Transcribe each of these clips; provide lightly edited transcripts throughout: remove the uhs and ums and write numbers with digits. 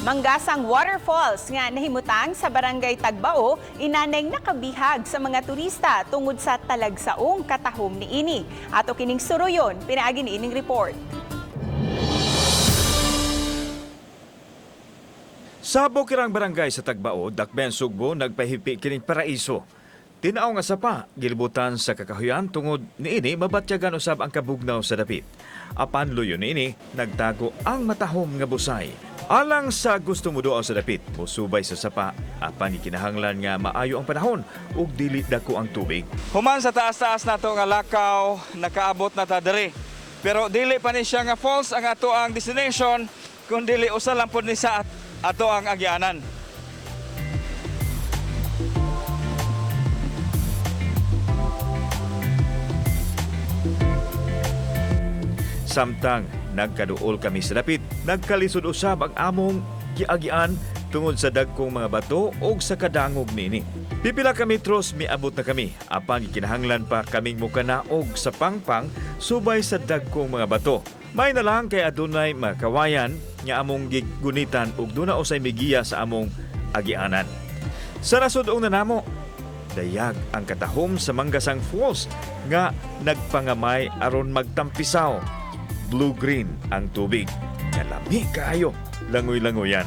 Manggasang waterfalls nga nahimutang sa barangay Tagbao, inaneng nakabihag sa mga turista tungod sa talagsaong katahom ni ini. Ato kining suruyon, pinaagi ni ining report. Sa Bukirang Barangay sa Tagbao, Dakben Sugbo, nagpahipi kining paraiso. Tinaaw nga sapa, gilibutan sa kakahuyan tungod niini mabatyagan usab ang kabugnaw sa dapit. Apan luyo niini, nagtago ang matahom nga busay. Alang sa gusto mo doon sa dapit, musubay sa sapa, apan ikinahanglan nga maayo ang panahon ug dili dako ang tubig. Human sa taas-taas nato nga lakaw, nakaabot na ta diri. Pero dili pa ni siya nga falls ang ato ang destination, kung dili usa lang pod ni sa ato ang agyanan. Samtang nagkaduol kami sa dapit, nagkalisod usab ang among giagian tungod sa dagkong mga bato o sa kadangog nini. Pipila ka metros miabot na kami, apang ikinahanglan pa kaming mukanaog sa pangpang subay sa dagkong mga bato. May na lang kay adunay makawayan nga among gigunitan ug duna usay migiya sa among agianan. Sa nasudong na namo, dayag ang katahom sa Manggasang Falls nga nagpangamay aron magtampisaw. Blue-green ang tubig. Kalami kaayo, langoy-langoyan.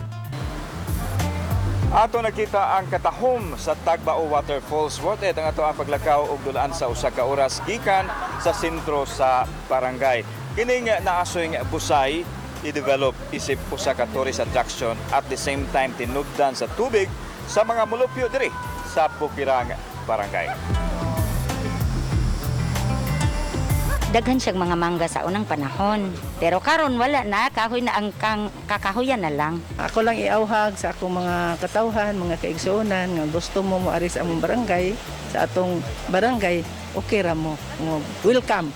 Ato nakita ang katahom sa Tagbao Waterfalls. Worth it ang ato ang paglakaw ug dulaan sa usa ka oras gikan sa sentro sa barangay. Kining naasoy nga busay i-develop isip usa ka tourist attraction at the same time tinubdan sa tubig sa mga mulupyo diri sa Bukirang Barangay. Daghan siyang mga mangga sa unang panahon. Pero karon wala na, kahoy na ang kakahuyan na lang. Ako lang iauhag sa akong mga katawhan, mga kaigsuonan, nga gusto mo moari sa among barangay, sa atong barangay, okay ra mo. Welcome.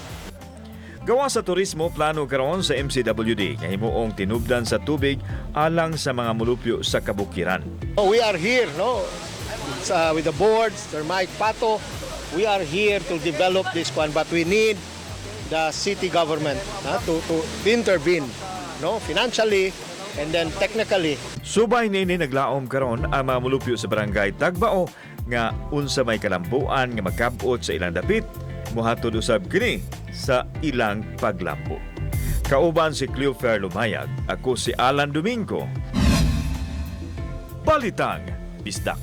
Gawa sa turismo, plano karon sa MCWD nga himuong tinubdan sa tubig alang sa mga mulupyo sa kabukiran. We are here, no? With the boards, Sir Mike Pato, we are here to develop this one, but we need the city government to intervene, no, financially and then technically. Subay nini naglaom karon ang mga mulupyo sa barangay Tagbao nga unsa may kalambuan nga magkabot sa ilang dapit, mohatod usab kini sa ilang paglambo. Kauban si Cleofer Lumayag, ako si Alan Domingo. Balitang Bisdak.